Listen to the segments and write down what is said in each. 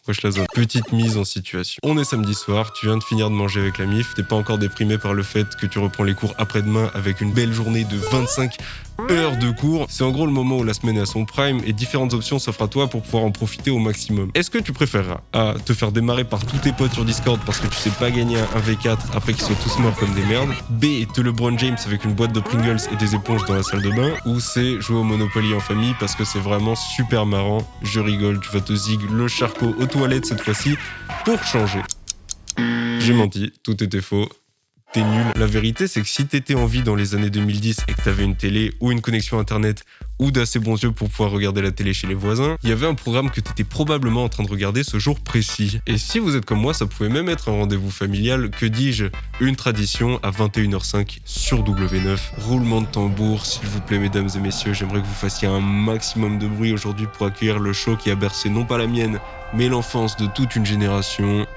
Wesh la zone. Petite mise en situation. On est samedi soir, tu viens de finir de manger avec la MIF, t'es pas encore déprimé par le fait que tu reprends les cours après-demain avec une belle journée de 25 heures de cours. C'est en gros le moment où la semaine est à son prime et différentes options s'offrent à toi pour pouvoir en profiter au maximum. Est-ce que tu préféreras A. Te faire démarrer par tous tes potes sur Discord parce que tu sais pas gagner un 1v4 après qu'ils soient tous morts comme des merdes, B. Te LeBron James avec une boîte de Pringles et des éponges dans la salle de bain, ou C. Jouer au Monopoly en famille parce que c'est vraiment super marrant, je rigole, tu vas te zig le charcot aux toilettes cette fois-ci pour changer. J'ai menti, tout était faux. T'es nul. La vérité, c'est que si t'étais en vie dans les années 2010 et que t'avais une télé ou une connexion internet ou d'assez bons yeux pour pouvoir regarder la télé chez les voisins, il y avait un programme que t'étais probablement en train de regarder ce jour précis. Et si vous êtes comme moi, ça pouvait même être un rendez-vous familial, que dis-je, une tradition à 21h05 sur W9. Roulement de tambour, s'il vous plaît, mesdames et messieurs, j'aimerais que vous fassiez un maximum de bruit aujourd'hui pour accueillir le show qui a bercé non pas la mienne, mais l'enfance de toute une génération.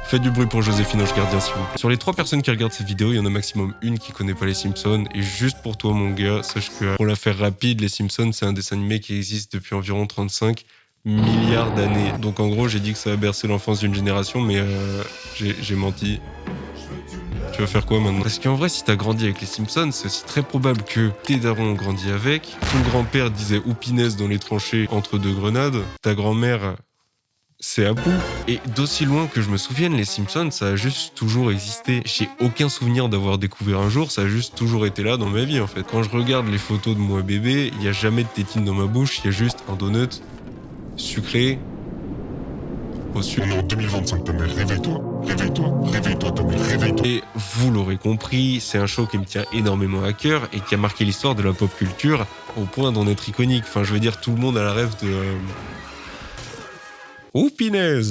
Faites du bruit pour Joséphine Ange Gardien, s'il vous plaît. Sur les 3 personnes qui regardent cette vidéo, il y en a maximum une qui connaît pas les Simpsons. Et juste pour toi, mon gars, sache que, pour la faire rapide, les Simpsons, c'est un dessin animé qui existe depuis environ 35 milliards d'années. Donc en gros, j'ai dit que ça a bercé l'enfance d'une génération, mais j'ai menti. Tu vas faire quoi maintenant? Parce qu'en vrai, si t'as grandi avec les Simpsons, c'est aussi très probable que tes darons ont grandi avec. Ton grand-père disait Oupinez dans les tranchées entre 2 grenades. Ta grand-mère... c'est Apu. Et d'aussi loin que je me souvienne, les Simpsons, ça a juste toujours existé. J'ai aucun souvenir d'avoir découvert un jour, ça a juste toujours été là dans ma vie en fait. Quand je regarde les photos de moi bébé, il n'y a jamais de tétine dans ma bouche, il y a juste un donut sucré au sucre. On est en 2025, ta mère, réveille-toi, réveille-toi, réveille-toi, ta mère, réveille-toi. Et vous l'aurez compris, c'est un show qui me tient énormément à cœur et qui a marqué l'histoire de la pop culture au point d'en être iconique. Enfin, je veux dire, tout le monde a la rêve de... Oupinez.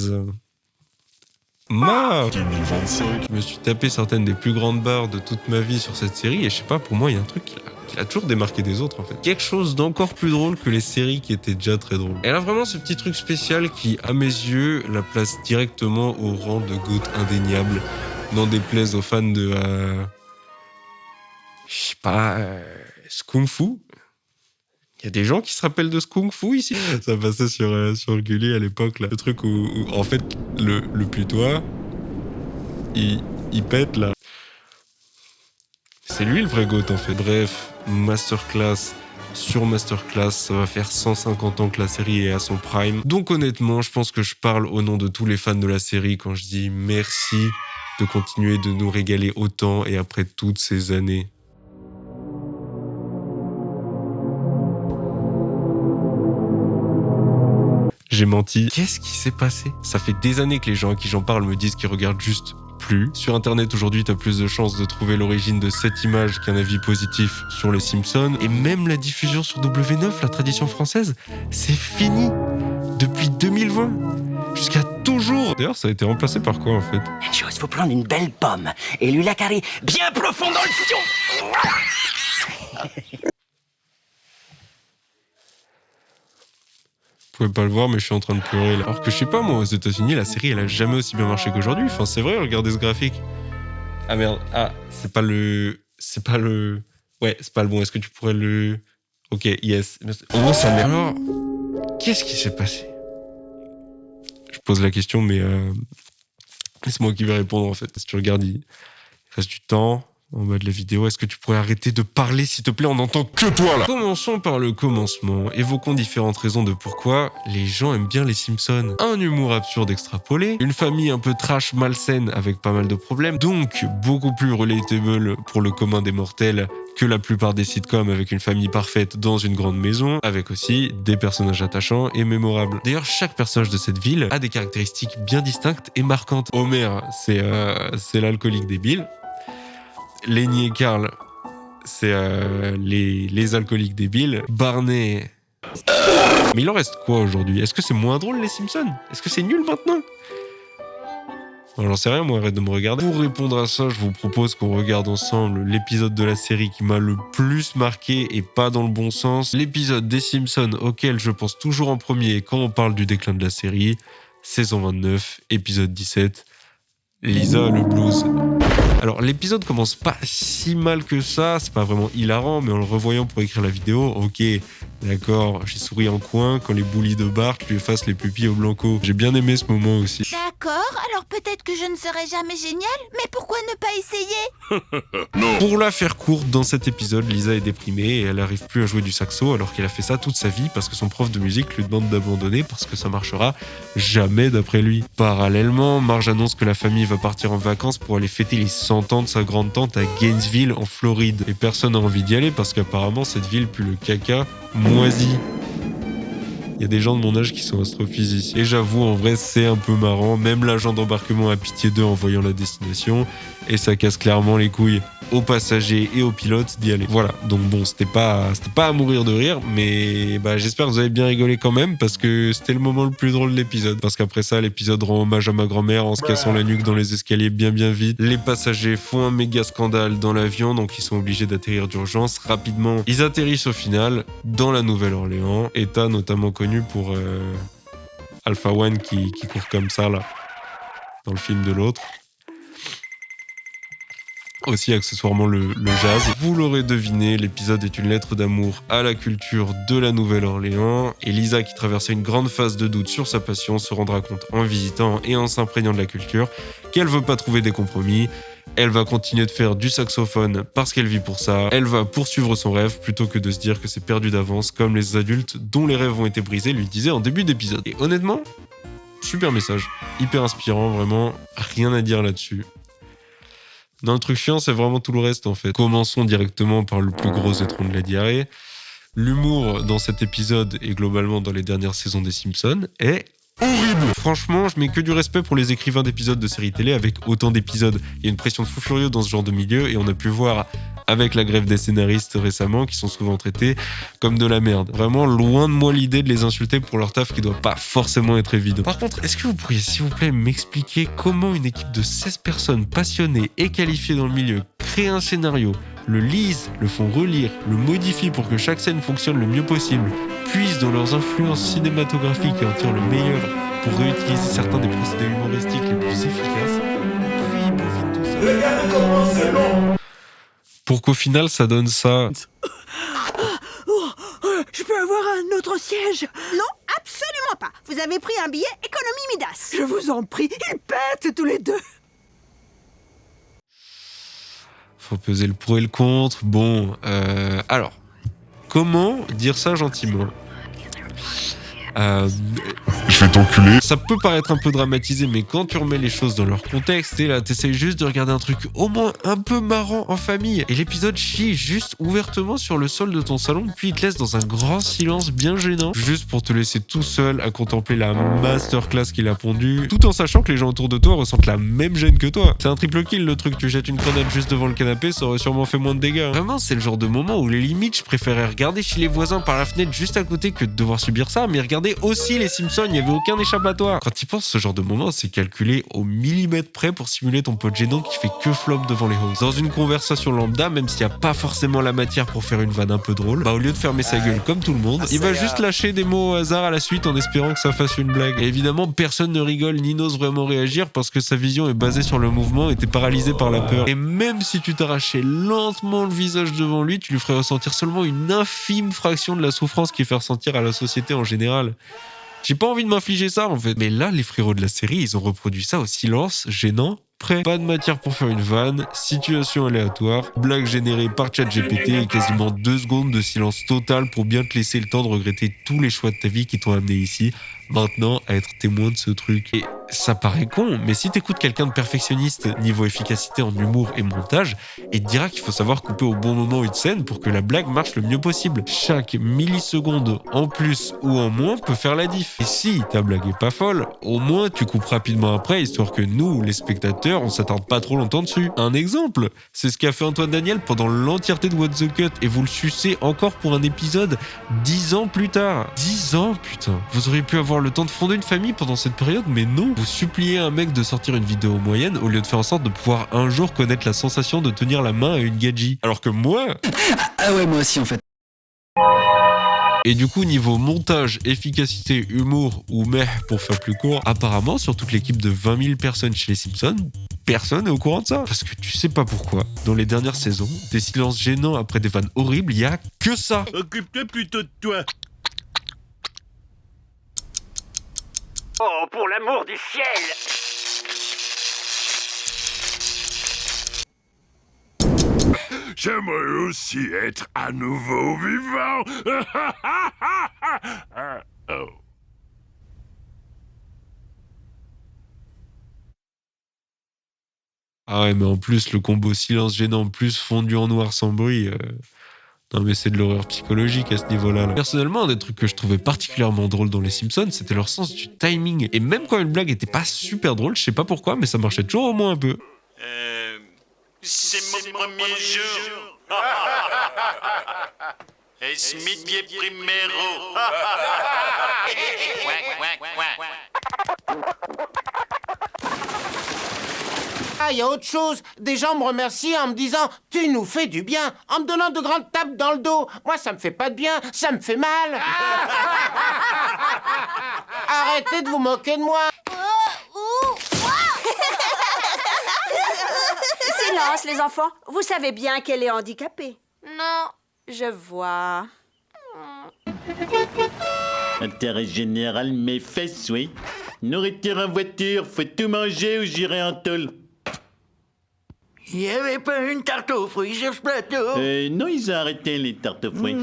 Marre. 2025. Je me suis tapé certaines des plus grandes barres de toute ma vie sur cette série et je sais pas, pour moi, il y a un truc qui a toujours démarqué des autres en fait. Quelque chose d'encore plus drôle que les séries qui étaient déjà très drôles. Elle a vraiment ce petit truc spécial qui, à mes yeux, la place directement au rang de GOAT indéniable. N'en déplaise aux fans de... je sais pas... Kung Fu. Il y a des gens qui se rappellent de ce Kung Fu ici. Ça passait sur le Gulli à l'époque, là. Le truc où en fait, le putois, il pète, là. C'est lui le vrai GOAT, en fait. Bref, masterclass sur masterclass. Ça va faire 150 ans que la série est à son prime. Donc honnêtement, je pense que je parle au nom de tous les fans de la série quand je dis merci de continuer de nous régaler autant et après toutes ces années. J'ai menti. Qu'est-ce qui s'est passé? Ça fait des années que les gens à qui j'en parle me disent qu'ils regardent juste plus. Sur internet aujourd'hui, t'as plus de chances de trouver l'origine de cette image qu'un avis positif sur les Simpsons. Et même la diffusion sur W9, la tradition française, c'est fini. Depuis 2020. Jusqu'à toujours. D'ailleurs, ça a été remplacé par quoi en fait? Une chose, faut prendre une belle pomme et lui la carrer bien profond dans le fion. Vous pouvez pas le voir, mais je suis en train de pleurer là. Alors que je sais pas, moi, aux États-Unis, la série elle a jamais aussi bien marché qu'aujourd'hui. Enfin, c'est vrai, regardez ce graphique. Ah merde, c'est pas le. Ouais, c'est pas le bon. Est-ce que tu pourrais le. Ok, yes. Oh, ça merde. Alors, qu'est-ce qui s'est passé? Je pose la question, mais c'est moi qui vais répondre en fait. Si tu regardes, il reste du temps. En bas de la vidéo, est-ce que tu pourrais arrêter de parler, s'il te plaît, on n'entend que toi, là. Commençons par le commencement. Évoquons différentes raisons de pourquoi les gens aiment bien les Simpsons. Un humour absurde extrapolé, une famille un peu trash malsaine avec pas mal de problèmes, donc beaucoup plus relatable pour le commun des mortels que la plupart des sitcoms avec une famille parfaite dans une grande maison, avec aussi des personnages attachants et mémorables. D'ailleurs, chaque personnage de cette ville a des caractéristiques bien distinctes et marquantes. Homer, c'est l'alcoolique débile. Lenny et Carl, c'est les alcooliques débiles. Barney... Mais il en reste quoi aujourd'hui? Est-ce que c'est moins drôle les Simpsons? Est-ce que c'est nul maintenant? J'en sais rien, moi, arrête de me regarder. Pour répondre à ça, je vous propose qu'on regarde ensemble l'épisode de la série qui m'a le plus marqué et pas dans le bon sens. L'épisode des Simpsons auquel je pense toujours en premier quand on parle du déclin de la série. Saison 29, épisode 17. Lisa le blues. Alors l'épisode commence pas si mal que ça, c'est pas vraiment hilarant, mais en le revoyant pour écrire la vidéo, ok, d'accord, j'ai souri en coin quand les bullies de Bart lui effacent les pupilles au blanco. J'ai bien aimé ce moment aussi. D'accord, alors peut-être que je ne serai jamais géniale, mais pourquoi ne pas essayer? Pour la faire courte, dans cet épisode, Lisa est déprimée et elle arrive plus à jouer du saxo alors qu'elle a fait ça toute sa vie parce que son prof de musique lui demande d'abandonner parce que ça marchera jamais d'après lui. Parallèlement, Marge annonce que la famille va partir en vacances pour aller fêter les 100 ans de sa grande-tante à Gainesville en Floride. Et personne n'a envie d'y aller parce qu'apparemment cette ville pue le caca moisi. Il y a des gens de mon âge qui sont astrophysiciens. Et j'avoue, en vrai, c'est un peu marrant. Même l'agent d'embarquement a pitié d'eux en voyant la destination. Et ça casse clairement les couilles aux passagers et aux pilotes d'y aller. Voilà, donc bon, c'était pas à mourir de rire, mais bah, j'espère que vous avez bien rigolé quand même, parce que c'était le moment le plus drôle de l'épisode. Parce qu'après ça, l'épisode rend hommage à ma grand-mère en se cassant la nuque dans les escaliers bien vite. Les passagers font un méga scandale dans l'avion, donc ils sont obligés d'atterrir d'urgence rapidement. Ils atterrissent au final dans la Nouvelle-Orléans, État notamment connu pour Alpha One qui court comme ça là, dans le film de l'autre. Aussi accessoirement le jazz. Vous l'aurez deviné, l'épisode est une lettre d'amour à la culture de la Nouvelle-Orléans. Et Lisa, qui traversait une grande phase de doute sur sa passion, se rendra compte en visitant et en s'imprégnant de la culture qu'elle veut pas trouver des compromis. Elle va continuer de faire du saxophone parce qu'elle vit pour ça. Elle va poursuivre son rêve plutôt que de se dire que c'est perdu d'avance, comme les adultes dont les rêves ont été brisés lui disaient en début d'épisode. Et honnêtement, super message, hyper inspirant, vraiment, rien à dire là-dessus. Dans le truc chiant, c'est vraiment tout le reste en fait. Commençons directement par le plus gros étron de la diarrhée. L'humour dans cet épisode et globalement dans les dernières saisons des Simpsons est horrible. Franchement, je mets que du respect pour les écrivains d'épisodes de séries télé avec autant d'épisodes. Il y a une pression de fou furieux dans ce genre de milieu et on a pu voir avec la grève des scénaristes récemment qui sont souvent traités comme de la merde. Vraiment loin de moi l'idée de les insulter pour leur taf qui doit pas forcément être évident. Par contre, est-ce que vous pourriez s'il vous plaît m'expliquer comment une équipe de 16 personnes passionnées et qualifiées dans le milieu crée un scénario, le lisent, le font relire, le modifient pour que chaque scène fonctionne le mieux possible, puisent dans leurs influences cinématographiques et en tirent le meilleur pour réutiliser certains des procédés humoristiques les plus efficaces, puis profitent tout ça pour qu'au final ça donne ça. Je peux avoir un autre siège? Non, absolument pas. Vous avez pris un billet économie Midas. Je vous en prie, ils pètent tous les deux. Faut peser le pour et le contre. Bon, alors, comment dire ça gentiment? Je vais t'enculer. Ça peut paraître un peu dramatisé, mais quand tu remets les choses dans leur contexte, et là, t'essayes juste de regarder un truc au moins un peu marrant en famille. Et l'épisode chie juste ouvertement sur le sol de ton salon, puis il te laisse dans un grand silence bien gênant, juste pour te laisser tout seul à contempler la masterclass qu'il a pondue, tout en sachant que les gens autour de toi ressentent la même gêne que toi. C'est un triple kill le truc, tu jettes une grenade juste devant le canapé, ça aurait sûrement fait moins de dégâts. Vraiment, c'est le genre de moment où les limites, je préférais regarder chez les voisins par la fenêtre juste à côté que de devoir subir ça, mais regardez aussi les Simpsons, il n'y avait aucun échappatoire. Quand tu penses, ce genre de moment, c'est calculé au millimètre près pour simuler ton pote gênant qui fait que flop devant les hosts. Dans une conversation lambda, même s'il n'y a pas forcément la matière pour faire une vanne un peu drôle, bah au lieu de fermer sa gueule comme tout le monde, il va juste lâcher des mots au hasard à la suite en espérant que ça fasse une blague. Et évidemment, personne ne rigole ni n'ose vraiment réagir parce que sa vision est basée sur le mouvement et t'es paralysé par la peur. Et même si tu t'arrachais lentement le visage devant lui, tu lui ferais ressentir seulement une infime fraction de la souffrance qu'il fait ressentir à la société en général. J'ai pas envie de m'infliger ça en fait. Mais là, les frérots de la série, ils ont reproduit ça au silence gênant prêt. Pas de matière pour faire une vanne, situation aléatoire, blague générée par ChatGPT et quasiment 2 secondes de silence total pour bien te laisser le temps de regretter tous les choix de ta vie qui t'ont amené ici, maintenant à être témoin de ce truc. Et ça paraît con, mais si t'écoutes quelqu'un de perfectionniste niveau efficacité en humour et montage, il te dira qu'il faut savoir couper au bon moment une scène pour que la blague marche le mieux possible. Chaque milliseconde en plus ou en moins peut faire la diff. Et si ta blague est pas folle, au moins tu coupes rapidement après, histoire que nous, les spectateurs, on s'attarde pas trop longtemps dessus. Un exemple, c'est ce qu'a fait Antoine Daniel pendant l'entièreté de What the Cut, et vous le sucez encore pour un épisode 10 ans plus tard. 10 ans, putain. Vous auriez pu avoir le temps de fonder une famille pendant cette période, mais non. Vous suppliez un mec de sortir une vidéo moyenne au lieu de faire en sorte de pouvoir un jour connaître la sensation de tenir la main à une gadji. Alors que moi... Ah ouais, moi aussi en fait. Et du coup, niveau montage, efficacité, humour ou meh pour faire plus court, apparemment, sur toute l'équipe de 20 000 personnes chez les Simpsons, personne n'est au courant de ça. Parce que tu sais pas pourquoi, dans les dernières saisons, des silences gênants après des vannes horribles, il y a que ça. Occupe-toi plutôt de toi. Oh, pour l'amour du ciel! J'aimerais aussi être à nouveau vivant. Oh. Ah ouais, mais en plus, le combo silence gênant plus fondu en noir sans bruit... Non mais c'est de l'horreur psychologique à ce niveau-là. Là. Personnellement, un des trucs que je trouvais particulièrement drôle dans les Simpsons, c'était leur sens du timing. Et même quand une blague était pas super drôle, je sais pas pourquoi, mais ça marchait toujours au moins un peu. C'est mon premier jour. Es mi pie primero. Ah, il y a autre chose. Des gens me remercient en me disant « Tu nous fais du bien », en me donnant de grandes tapes dans le dos. Moi, ça me fait pas de bien, ça me fait mal. Arrêtez de vous moquer de moi. Silence, les enfants. Vous savez bien qu'elle est handicapée. Non. Je vois. Intérêt général, mes fesses, oui. Nourriture en voiture, faut tout manger ou j'irai en tôle. Il n'y avait pas une tarte aux fruits sur ce plateau? Non, ils ont arrêté les tartes aux fruits.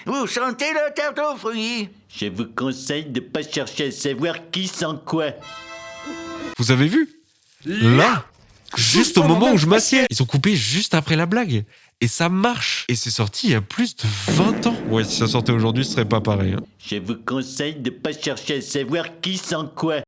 Vous sentez la tarte aux fruits? Je vous conseille de pas chercher à savoir qui sent quoi. Vous avez vu? Là, juste au moment où je m'assieds. Ils ont coupé juste après la blague. Et ça marche. Et c'est sorti il y a plus de 20 ans. Ouais, si ça sortait aujourd'hui, ce serait pas pareil. Hein. Je vous conseille de pas chercher à savoir qui sent quoi.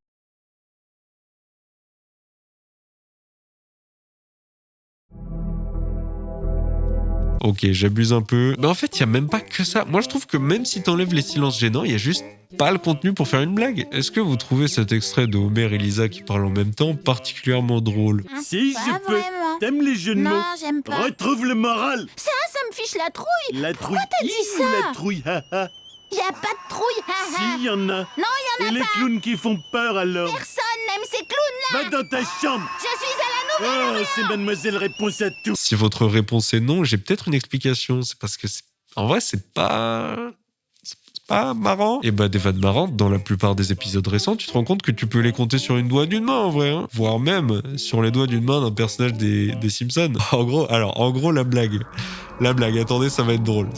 Ok, j'abuse un peu. Mais en fait, il y a même pas que ça. Moi, je trouve que même si t'enlèves les silences gênants, il y a juste pas le contenu pour faire une blague. Est-ce que vous trouvez cet extrait de Homer et Lisa qui parlent en même temps particulièrement drôle? Si, Pas je peux. vraiment. T'aimes les jeux de mots? Non, j'aime pas. Retrouve le moral. Ça me fiche la trouille. La trouille. t'as dit Ou ça? la trouille, haha. Y a pas de trouille, haha. Si, y en a. Non, y en a Et les pas. clowns qui font peur alors. Personne n'aime ces clowns-là. Va dans ta chambre. Je suis à la Oh, nouvelle. c'est mademoiselle réponse à tout. Si votre réponse est non, j'ai peut-être une explication. C'est parce que, en vrai, c'est pas marrant. Et bah, des vannes marrantes, dans la plupart des épisodes récents, tu te rends compte que tu peux les compter sur une doigt d'une main, en vrai. Hein. Voire même sur les doigts d'une main d'un personnage des Simpsons. En gros, la blague, attendez, ça va être drôle.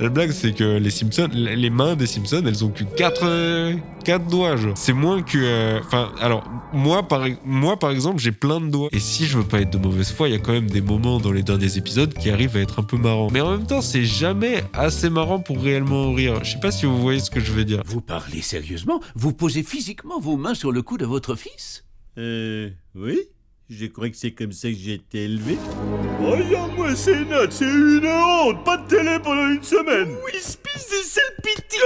La blague, c'est que les Simpsons, les mains des Simpsons, elles ont que 4 doigts, genre. C'est moins que... moi, par exemple, j'ai plein de doigts. Et si je veux pas être de mauvaise foi, il y a quand même des moments dans les derniers épisodes qui arrivent à être un peu marrants. Mais en même temps, c'est jamais assez marrant pour réellement en rire. Je sais pas si vous voyez ce que je veux dire. Vous parlez sérieusement? Vous posez physiquement vos mains sur le cou de votre fils? Oui. Je crois que c'est comme ça que j'ai été élevé. Regarde-moi ces notes, c'est une honte. Pas de télé pendant une semaine. Oui, espèce de sale pitié.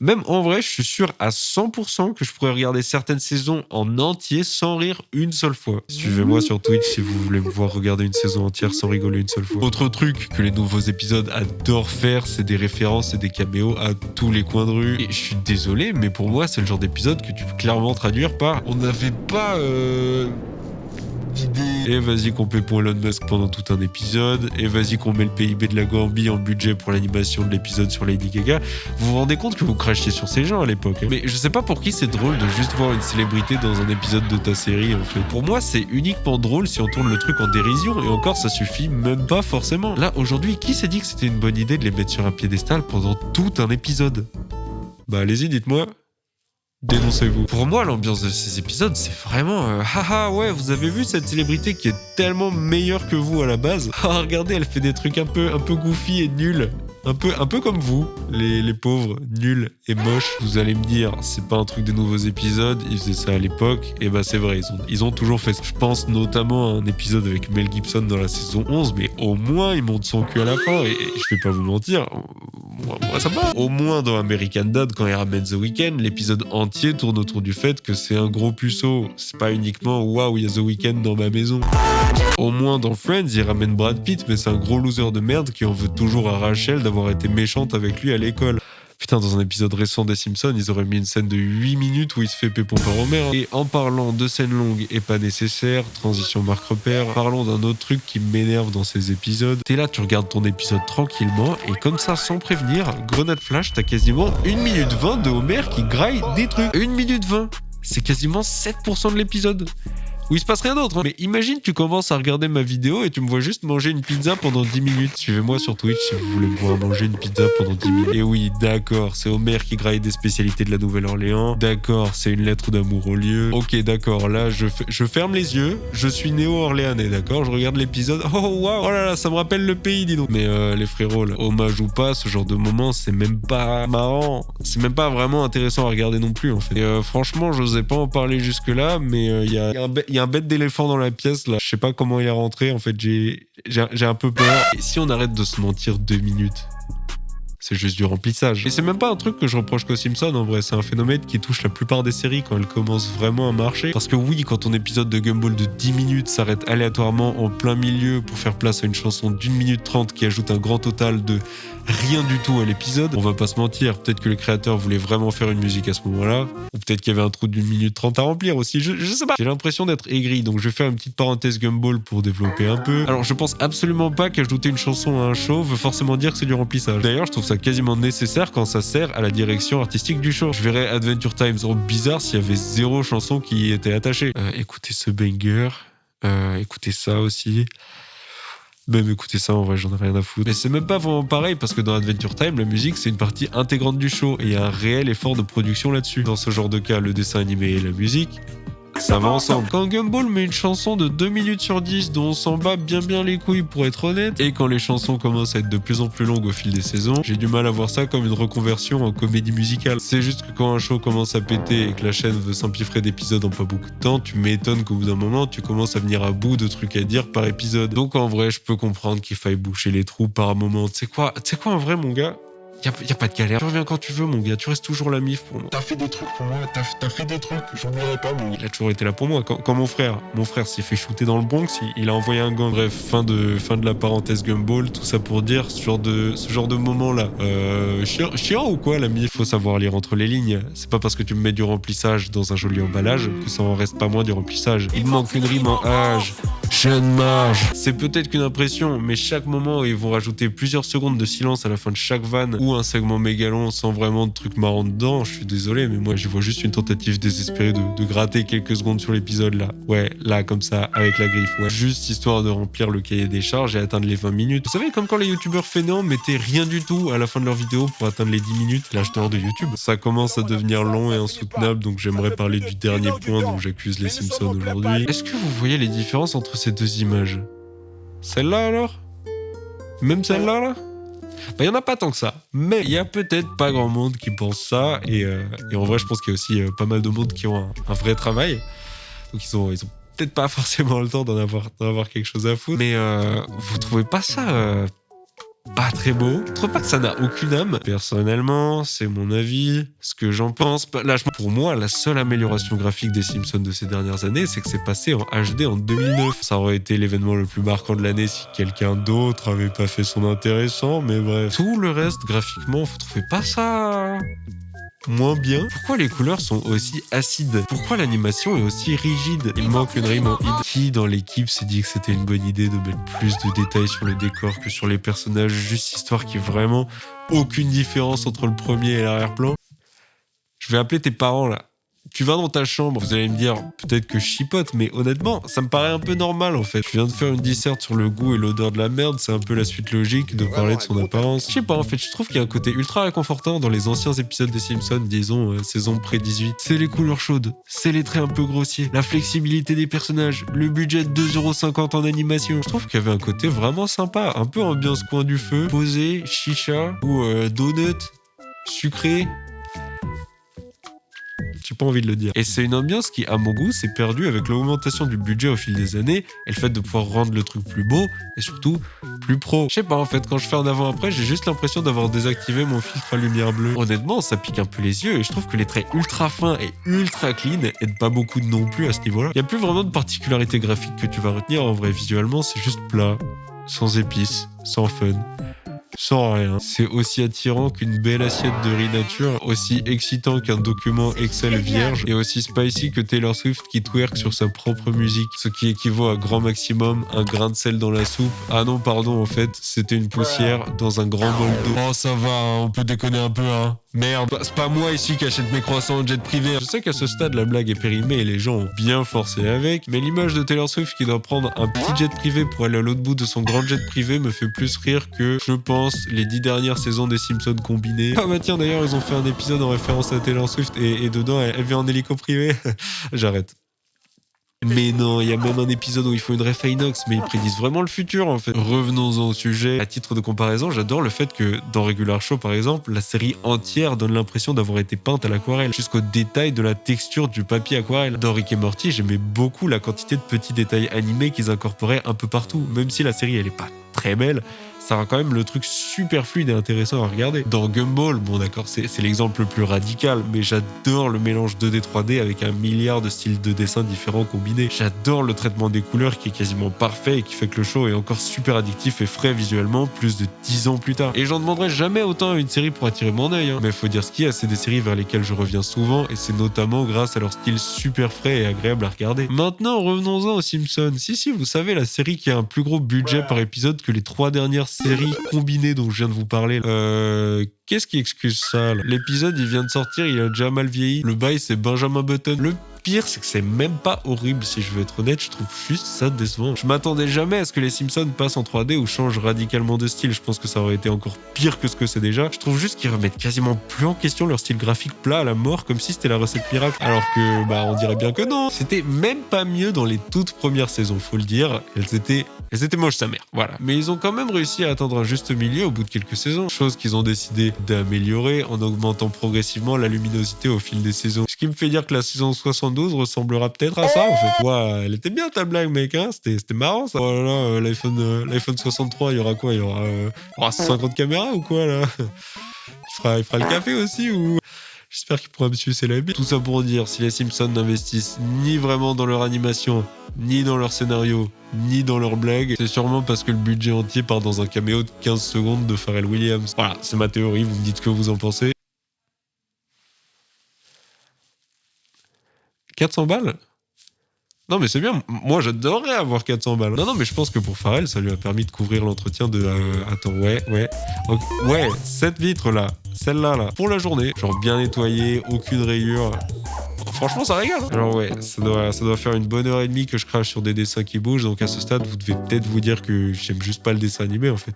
Même en vrai, je suis sûr à 100% que je pourrais regarder certaines saisons en entier sans rire une seule fois. Suivez-moi sur Twitch si vous voulez me voir regarder une saison entière sans rigoler une seule fois. Autre truc que les nouveaux épisodes adorent faire, c'est des références et des caméos à tous les coins de rue. Et je suis désolé, mais pour moi, c'est le genre d'épisode que tu peux clairement traduire par « On n'avait pas... d'idée. Et vas-y qu'on paie pour Elon Musk pendant tout un épisode. Et vas-y qu'on met le PIB de la Gambie en budget pour l'animation de l'épisode sur Lady Gaga. Vous vous rendez compte que vous crachiez sur ces gens à l'époque. Hein. Mais je sais pas pour qui c'est drôle de juste voir une célébrité dans un épisode de ta série en fait. Pour moi c'est uniquement drôle si on tourne le truc en dérision. Et encore ça suffit même pas forcément. Là aujourd'hui qui s'est dit que c'était une bonne idée de les mettre sur un piédestal pendant tout un épisode? Bah allez-y dites-moi. Dénoncez-vous. Pour moi, l'ambiance de ces épisodes, c'est vraiment haha, ouais, vous avez vu cette célébrité qui est tellement meilleure que vous à la base. Ah, regardez, elle fait des trucs un peu goofy et nuls. Un peu comme vous, les pauvres, nuls et moches. Vous allez me dire, c'est pas un truc des nouveaux épisodes, ils faisaient ça à l'époque. Et bah c'est vrai, ils ont toujours fait ça. Je pense notamment à un épisode avec Mel Gibson dans la saison 11, mais au moins il monte son cul à la fin. Et je vais pas vous mentir, moi ça va. Au moins dans American Dad, quand il ramène The Weeknd, l'épisode entier tourne autour du fait que c'est un gros puceau. C'est pas uniquement waouh, il y a The Weeknd dans ma maison. Au moins dans Friends, il ramène Brad Pitt, mais c'est un gros loser de merde qui en veut toujours à Rachel d'avoir été méchante avec lui à l'école. Putain, dans un épisode récent des Simpsons, ils auraient mis une scène de 8 minutes où il se fait pépon par Homer. Et en parlant de scènes longues et pas nécessaires, transition marque repère, parlons d'un autre truc qui m'énerve dans ces épisodes. T'es là, tu regardes ton épisode tranquillement, et comme ça, sans prévenir, grenade flash, t'as quasiment 1 minute 20 de Homer qui graille des trucs. 1 minute 20, c'est quasiment 7% de l'épisode. Où il se passe rien d'autre. Hein. Mais imagine, tu commences à regarder ma vidéo et tu me vois juste manger une pizza pendant 10 minutes. Suivez-moi sur Twitch si vous voulez me voir manger une pizza pendant 10 minutes. Et oui, d'accord, c'est Homer qui graille des spécialités de la Nouvelle-Orléans. D'accord, c'est une lettre d'amour au lieu. Ok, d'accord, là, je ferme les yeux. Je suis néo-orléanais, d'accord? Je regarde l'épisode. Oh, waouh, oh là là, ça me rappelle le pays, dis donc. Mais les frérots, là, hommage ou pas, ce genre de moment, c'est même pas marrant. C'est même pas vraiment intéressant à regarder non plus, en fait. Et franchement, j'osais pas en parler jusque-là, mais il y a un bête d'éléphant dans la pièce là. Je sais pas comment il est rentré. En fait, j'ai un peu peur. Et si on arrête de se mentir 2 minutes, c'est juste du remplissage. Et c'est même pas un truc que je reproche qu'aux Simpsons, en vrai. C'est un phénomène qui touche la plupart des séries quand elles commencent vraiment à marcher. Parce que oui, quand ton épisode de Gumball de 10 minutes s'arrête aléatoirement en plein milieu pour faire place à une chanson d'1 minute 30 qui ajoute un grand total de rien du tout à l'épisode, on va pas se mentir, peut-être que le créateur voulait vraiment faire une musique à ce moment-là, ou peut-être qu'il y avait un trou d'1 minute 30 à remplir aussi, je sais pas. J'ai l'impression d'être aigri, donc je vais faire une petite parenthèse Gumball pour développer un peu. Alors je pense absolument pas qu'ajouter une chanson à un show veut forcément dire que c'est du remplissage. D'ailleurs, je trouve ça quasiment nécessaire quand ça sert à la direction artistique du show. Je verrais Adventure Time bizarre s'il y avait 0 chanson qui y était attachée. Écoutez ce banger, écoutez ça aussi. Même écoutez ça, en vrai, j'en ai rien à foutre. Mais c'est même pas vraiment pareil, parce que dans Adventure Time, la musique, c'est une partie intégrante du show, et il y a un réel effort de production là-dessus. Dans ce genre de cas, le dessin animé et la musique, ça va ensemble. Quand Gumball met une chanson de 2 minutes sur 10 dont on s'en bat bien les couilles pour être honnête, et quand les chansons commencent à être de plus en plus longues au fil des saisons, j'ai du mal à voir ça comme une reconversion en comédie musicale. C'est juste que quand un show commence à péter et que la chaîne veut s'empiffrer d'épisodes en pas beaucoup de temps, tu m'étonnes qu'au bout d'un moment, tu commences à venir à bout de trucs à dire par épisode. Donc en vrai, je peux comprendre qu'il faille boucher les trous par moment. Tu sais quoi en vrai, mon gars? Y a pas de galère. Tu reviens quand tu veux, mon gars. Tu restes toujours la mif pour moi. T'as fait des trucs pour moi, t'as fait des trucs, j'oublierai pas, mon gars. Il a toujours été là pour moi. Quand mon frère s'est fait shooter dans le Bronx, il a envoyé un gant. Bref, fin de la parenthèse Gumball. Tout ça pour dire ce genre de moment-là. Chiant ou quoi, l'ami? Faut savoir lire entre les lignes. C'est pas parce que tu me mets du remplissage dans un joli emballage que ça en reste pas moins du remplissage. Il manque une rime en âge. Jeune marge. C'est peut-être qu'une impression, mais chaque moment où ils vont rajouter plusieurs secondes de silence à la fin de chaque vanne ou un segment mégalon sans vraiment de trucs marrants dedans, je suis désolé, mais moi j'y vois juste une tentative désespérée de gratter quelques secondes sur l'épisode là. Ouais, là comme ça, avec la griffe. Ouais, juste histoire de remplir le cahier des charges et atteindre les 20 minutes. Vous savez, comme quand les youtubeurs fainéants mettaient rien du tout à la fin de leur vidéo pour atteindre les 10 minutes, l'acheteur de YouTube. Ça commence à devenir long et insoutenable, donc j'aimerais parler du dernier point dont j'accuse les Simpsons aujourd'hui. Est-ce que vous voyez les différences entre ces 2 images? Celle-là alors? Même celle-là là? Bah, il n'y en a pas tant que ça, mais il y a peut-être pas grand monde qui pense ça, et en vrai je pense qu'il y a aussi pas mal de monde qui ont un vrai travail, donc ils ont peut-être pas forcément le temps d'en avoir quelque chose à foutre, mais vous trouvez pas ça pas très beau? Je trouve pas que ça n'a aucune âme. Personnellement, c'est mon avis, ce que j'en pense. Là, pour moi, la seule amélioration graphique des Simpsons de ces dernières années, c'est que c'est passé en HD en 2009. Ça aurait été l'événement le plus marquant de l'année si quelqu'un d'autre avait pas fait son intéressant, mais bref. Tout le reste, graphiquement, vous trouvez pas ça moins bien? Pourquoi les couleurs sont aussi acides? Pourquoi l'animation est aussi rigide? Il manque une rime en id. Qui dans l'équipe s'est dit que c'était une bonne idée de mettre plus de détails sur le décor que sur les personnages, juste histoire qu'il y ait vraiment aucune différence entre le premier et l'arrière-plan? Je vais appeler tes parents là. Tu vas dans ta chambre, vous allez me dire peut-être que je chipote, mais honnêtement, ça me paraît un peu normal en fait. Je viens de faire une disserte sur le goût et l'odeur de la merde, c'est un peu la suite logique de parler de son apparence. Je sais pas, en fait, je trouve qu'il y a un côté ultra réconfortant dans les anciens épisodes des Simpsons, disons saison pré-18. C'est les couleurs chaudes, c'est les traits un peu grossiers, la flexibilité des personnages, le budget de 2,50€ en animation. Je trouve qu'il y avait un côté vraiment sympa, un peu ambiance coin du feu, posé, chicha ou donut, sucré. Je sais pas envie de le dire. Et c'est une ambiance qui, à mon goût, s'est perdue avec l'augmentation du budget au fil des années et le fait de pouvoir rendre le truc plus beau et surtout plus pro. Je sais pas, en fait, quand je fais un avant-après, j'ai juste l'impression d'avoir désactivé mon filtre à lumière bleue. Honnêtement, ça pique un peu les yeux et je trouve que les traits ultra fins et ultra clean aident pas beaucoup non plus à ce niveau-là. Il y a plus vraiment de particularité graphique que tu vas retenir. En vrai, visuellement, c'est juste plat, sans épices, sans fun. Sans rien. C'est aussi attirant qu'une belle assiette de riz nature, aussi excitant qu'un document Excel vierge, et aussi spicy que Taylor Swift qui twerk sur sa propre musique, ce qui équivaut à grand maximum un grain de sel dans la soupe. Ah non, pardon, en fait, c'était une poussière dans un grand bol d'eau. Oh, ça va, hein, on peut déconner un peu, hein. Merde, c'est pas moi ici qui achète mes croissants en jet privé. Je sais qu'à ce stade, la blague est périmée et les gens ont bien forcé avec, mais l'image de Taylor Swift qui doit prendre un petit jet privé pour aller à l'autre bout de son grand jet privé me fait plus rire que, je pense, les 10 dernières saisons des Simpsons combinées. Ah bah tiens, d'ailleurs, ils ont fait un épisode en référence à Taylor Swift et dedans, elle vient en hélico privé. J'arrête. Mais non, il y a même un épisode où ils font une ref à Inox, mais ils prédisent vraiment le futur en fait. Revenons-en au sujet. À titre de comparaison, j'adore le fait que dans Regular Show par exemple, la série entière donne l'impression d'avoir été peinte à l'aquarelle, jusqu'au détail de la texture du papier aquarelle. Dans Rick et Morty, j'aimais beaucoup la quantité de petits détails animés qu'ils incorporaient un peu partout. Même si la série elle est pas très belle, ça rend quand même le truc super fluide et intéressant à regarder. Dans Gumball, bon d'accord, c'est l'exemple le plus radical, mais j'adore le mélange 2D 3D avec un milliard de styles de dessin différents combinés. J'adore le traitement des couleurs qui est quasiment parfait et qui fait que le show est encore super addictif et frais visuellement plus de 10 ans plus tard. Et j'en demanderai jamais autant à une série pour attirer mon œil, hein. Mais faut dire ce qu'il y a, c'est des séries vers lesquelles je reviens souvent et c'est notamment grâce à leur style super frais et agréable à regarder. Maintenant, revenons-en aux Simpsons. Si, vous savez, la série qui a un plus gros budget par épisode que les 3 dernières séries combinées dont je viens de vous parler. Qu'est-ce qui excuse ça là ? L'épisode, il vient de sortir, il a déjà mal vieilli. Le bail, c'est Benjamin Button. Le pire, c'est que c'est même pas horrible, si je veux être honnête. Je trouve juste ça décevant. Je m'attendais jamais à ce que les Simpsons passent en 3D ou changent radicalement de style. Je pense que ça aurait été encore pire que ce que c'est déjà. Je trouve juste qu'ils remettent quasiment plus en question leur style graphique plat à la mort, comme si c'était la recette miracle. Alors que, on dirait bien que non. C'était même pas mieux dans les toutes premières saisons, faut le dire. Elles étaient moches sa mère, voilà. Mais ils ont quand même réussi à atteindre un juste milieu au bout de quelques saisons. Chose qu'ils ont décidé d'améliorer en augmentant progressivement la luminosité au fil des saisons. Ce qui me fait dire que la saison 72 ressemblera peut-être à ça, en fait. Ouais, elle était bien ta blague, mec, hein. C'était marrant, ça. Oh là là, l'iPhone 63, il y aura quoi ? Il y aura 50 caméras ou quoi, là ? Il fera le café aussi, ou... J'espère qu'il pourra me sucer la bite. Tout ça pour dire, si les Simpsons n'investissent ni vraiment dans leur animation, ni dans leur scénario, ni dans leurs blagues, c'est sûrement parce que le budget entier part dans un caméo de 15 secondes de Pharrell Williams. Voilà, c'est ma théorie, vous me dites ce que vous en pensez. 400 balles ? Non mais c'est bien, moi j'adorerais avoir 400 balles. Non mais je pense que pour Pharrell, ça lui a permis de couvrir l'entretien de... Attends, ouais. Okay. Ouais, cette vitre là, celle-là là, pour la journée. Genre bien nettoyée, aucune rayure. Franchement ça régale. Hein. Genre ouais, ça doit faire une bonne heure et demie que je crache sur des dessins qui bougent. Donc à ce stade, vous devez peut-être vous dire que j'aime juste pas le dessin animé en fait.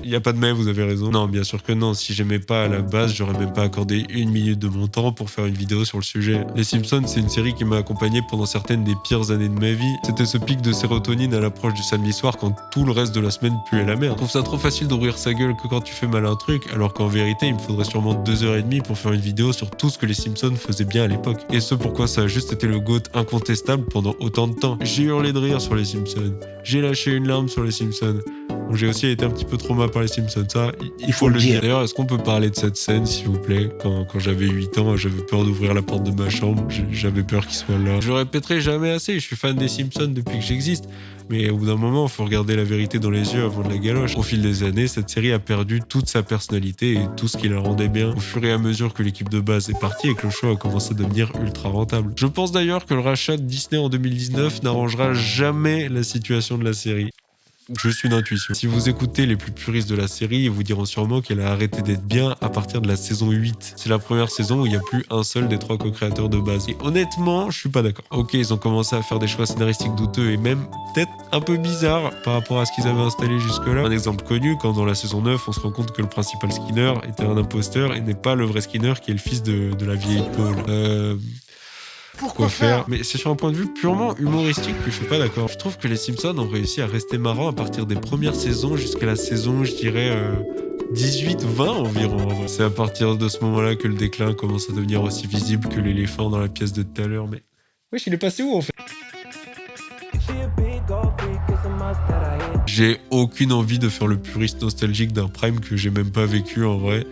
Y a pas de mais, vous avez raison. Non, bien sûr que non. Si j'aimais pas à la base, j'aurais même pas accordé 1 minute de mon temps pour faire une vidéo sur le sujet. Les Simpsons, c'est une série qui m'a accompagné pendant certaines des pires années de ma vie. C'était ce pic de sérotonine à l'approche du samedi soir quand tout le reste de la semaine puait la merde. Je trouve ça trop facile d'ouvrir sa gueule que quand tu fais mal à un truc, alors qu'en vérité, il me faudrait sûrement 2h30 pour faire une vidéo sur tout ce que les Simpsons faisaient bien à l'époque. Et ce pourquoi ça a juste été le GOAT incontestable pendant autant de temps. J'ai hurlé de rire sur les Simpsons. J'ai lâché une larme sur les Simpsons. Donc j'ai aussi été un petit peu traumatisé par les Simpsons, ça, il faut le dire. D'ailleurs, est-ce qu'on peut parler de cette scène, s'il vous plaît ? Quand j'avais 8 ans, j'avais peur d'ouvrir la porte de ma chambre, j'avais peur qu'il soit là. Je le répéterai jamais assez, je suis fan des Simpsons depuis que j'existe. Mais au bout d'un moment, il faut regarder la vérité dans les yeux avant de la galoche. Au fil des années, cette série a perdu toute sa personnalité et tout ce qui la rendait bien. Au fur et à mesure que l'équipe de base est partie et que le show a commencé à devenir ultra rentable. Je pense d'ailleurs que le rachat de Disney en 2019 n'arrangera jamais la situation de la série. Juste une intuition. Si vous écoutez les plus puristes de la série, ils vous diront sûrement qu'elle a arrêté d'être bien à partir de la saison 8. C'est la première saison où il n'y a plus un seul des 3 co-créateurs de base. Et honnêtement, je suis pas d'accord. Ok, ils ont commencé à faire des choix scénaristiques douteux et même peut-être un peu bizarres par rapport à ce qu'ils avaient installé jusque-là. Un exemple connu, quand dans la saison 9, on se rend compte que le principal Skinner était un imposteur et n'est pas le vrai Skinner qui est le fils de la vieille Paul. Pourquoi faire ? Mais c'est sur un point de vue purement humoristique que je suis pas d'accord. Je trouve que les Simpsons ont réussi à rester marrants à partir des premières saisons jusqu'à la saison, je dirais, 18-20 environ. C'est à partir de ce moment-là que le déclin commence à devenir aussi visible que l'éléphant dans la pièce de tout à l'heure. Mais wesh, il est passé où en fait? J'ai aucune envie de faire le puriste nostalgique d'un Prime que j'ai même pas vécu en vrai.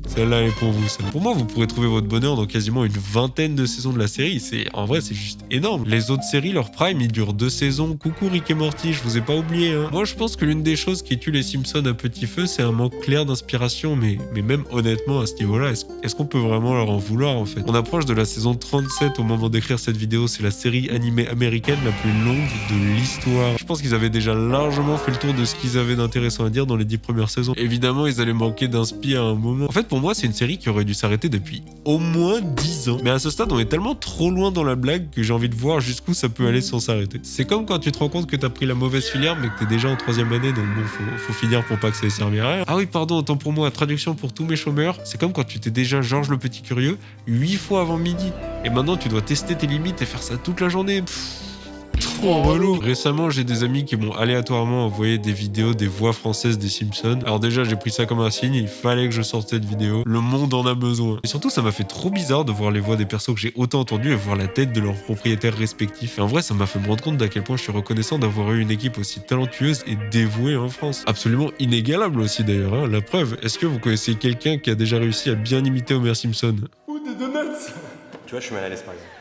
Celle-là est pour vous. Pour moi, vous pourrez trouver votre bonheur dans quasiment une vingtaine de saisons de la série. En vrai, c'est juste énorme. Les autres séries, leur Prime, ils durent 2 saisons. Coucou Rick et Morty, je vous ai pas oublié. Hein. Moi, je pense que l'une des choses qui tue les Simpsons à petit feu, c'est un manque clair d'inspiration. Mais même honnêtement, à ce niveau-là, est-ce qu'on peut vraiment leur en vouloir en fait? On approche de la saison 37 au moment d'écrire cette vidéo. C'est la série animée américaine la plus longue de l'histoire. Je pense qu'ils avaient déjà largement fait le tour de ce qu'ils avaient d'intéressant à dire dans les 10 premières saisons. Évidemment, ils allaient manquer d'inspi à un moment. En fait, pour moi, c'est une série qui aurait dû s'arrêter depuis au moins 10 ans. Mais à ce stade, on est tellement trop loin dans la blague que j'ai envie de voir jusqu'où ça peut aller sans s'arrêter. C'est comme quand tu te rends compte que t'as pris la mauvaise filière mais que t'es déjà en 3e année, donc bon, faut finir pour pas que ça ait servi à rien. Ah oui, pardon, autant pour moi, traduction pour tous mes chômeurs, c'est comme quand tu t'es déjà Georges le Petit Curieux 8 fois avant midi. Et maintenant, tu dois tester tes limites et faire ça toute la journée. Trop relou. Récemment, j'ai des amis qui m'ont aléatoirement envoyé des vidéos des voix françaises des Simpsons. Alors déjà, j'ai pris ça comme un signe, il fallait que je sorte cette vidéo. Le monde en a besoin. Et surtout, ça m'a fait trop bizarre de voir les voix des persos que j'ai autant entendus et voir la tête de leurs propriétaires respectifs. Et en vrai, ça m'a fait me rendre compte d'à quel point je suis reconnaissant d'avoir eu une équipe aussi talentueuse et dévouée en France. Absolument inégalable aussi d'ailleurs, hein. La preuve, est-ce que vous connaissez quelqu'un qui a déjà réussi à bien imiter Homer Simpson? Ou des donuts. Tu vois, je suis mal à l'aise par exemple.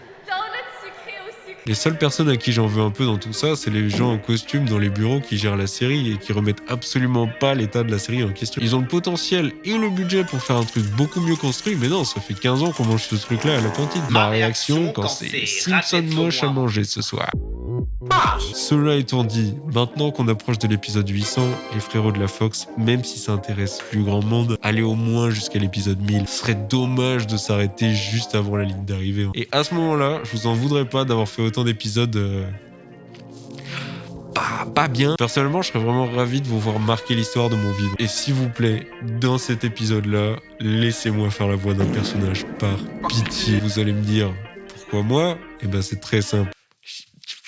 Les seules personnes à qui j'en veux un peu dans tout ça, c'est les gens en costume dans les bureaux qui gèrent la série et qui remettent absolument pas l'état de la série en question. Ils ont le potentiel et le budget pour faire un truc beaucoup mieux construit, mais non, ça fait 15 ans qu'on mange ce truc-là à la cantine. Ma réaction quand c'est Simpson moche à manger ce soir. Cela étant dit, maintenant qu'on approche de l'épisode 800, les frérots de la Fox, même si ça intéresse plus grand monde, allez au moins jusqu'à l'épisode 1000. Ce serait dommage de s'arrêter juste avant la ligne d'arrivée. Et à ce moment-là, je vous en voudrais pas d'avoir fait autant d'épisodes pas bien. Personnellement, je serais vraiment ravi de vous voir marquer l'histoire de mon vivre. Et s'il vous plaît, dans cet épisode-là, laissez-moi faire la voix d'un personnage par pitié. Vous allez me dire, pourquoi moi? Eh ben c'est très simple.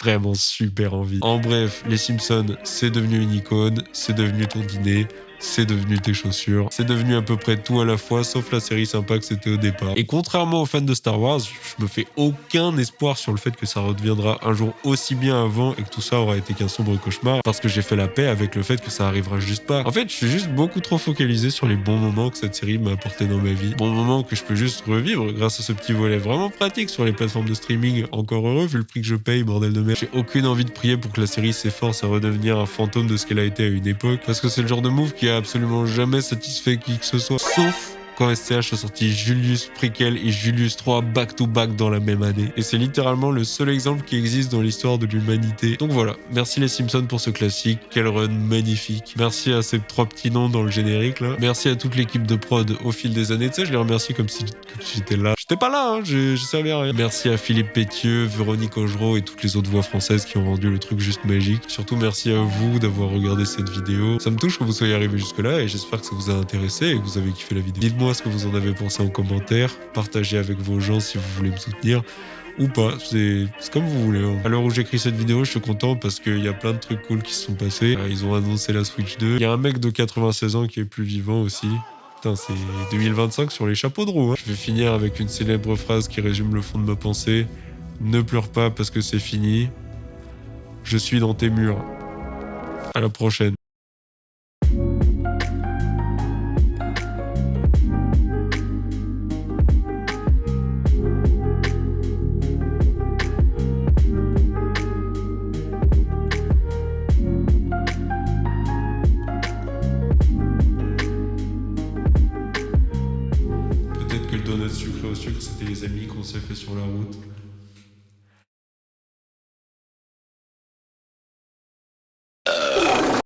Vraiment super envie. En bref, les Simpsons, c'est devenu une icône, c'est devenu ton dîner, c'est devenu tes chaussures, c'est devenu à peu près tout à la fois, sauf la série sympa que c'était au départ. Et contrairement aux fans de Star Wars, je me fais aucun espoir sur le fait que ça redeviendra un jour aussi bien avant et que tout ça aura été qu'un sombre cauchemar, parce que j'ai fait la paix avec le fait que ça arrivera juste pas. En fait, je suis juste beaucoup trop focalisé sur les bons moments que cette série m'a apporté dans ma vie. Bons moments que je peux juste revivre grâce à ce petit volet vraiment pratique sur les plateformes de streaming. Encore heureux vu le prix que je paye, bordel de merde. J'ai aucune envie de prier pour que la série s'efforce à redevenir un fantôme de ce qu'elle a été à une époque, parce que c'est le genre de move qui a absolument jamais satisfait qui que ce soit, sauf quand SCH a sorti Julius Prequel et Julius 3 back-to-back dans la même année. Et c'est littéralement le seul exemple qui existe dans l'histoire de l'humanité. Donc voilà, merci les Simpsons pour ce classique, quel run magnifique. Merci à ces 3 petits noms dans le générique là. Merci à toute l'équipe de prod au fil des années. Tu sais, je les remercie comme si j'étais là. J'étais pas là, hein, je servais à rien. Merci à Philippe Pétieux, Véronique Augereau et toutes les autres voix françaises qui ont rendu le truc juste magique. Surtout merci à vous d'avoir regardé cette vidéo. Ça me touche que vous soyez arrivés jusque là et j'espère que ça vous a intéressé et que vous avez kiffé la vidéo. Dites-moi ce que vous en avez pensé en commentaire, partagez avec vos gens si vous voulez me soutenir ou pas, c'est comme vous voulez. Hein. À l'heure où j'écris cette vidéo, je suis content parce qu'il y a plein de trucs cool qui se sont passés. Ils ont annoncé la Switch 2. Il y a un mec de 96 ans qui est plus vivant aussi. Putain, c'est 2025 sur les chapeaux de roue. Hein. Je vais finir avec une célèbre phrase qui résume le fond de ma pensée. Ne pleure pas parce que c'est fini. Je suis dans tes murs. À la prochaine. Sucré au sucre, c'était les amis qu'on s'est fait sur la route.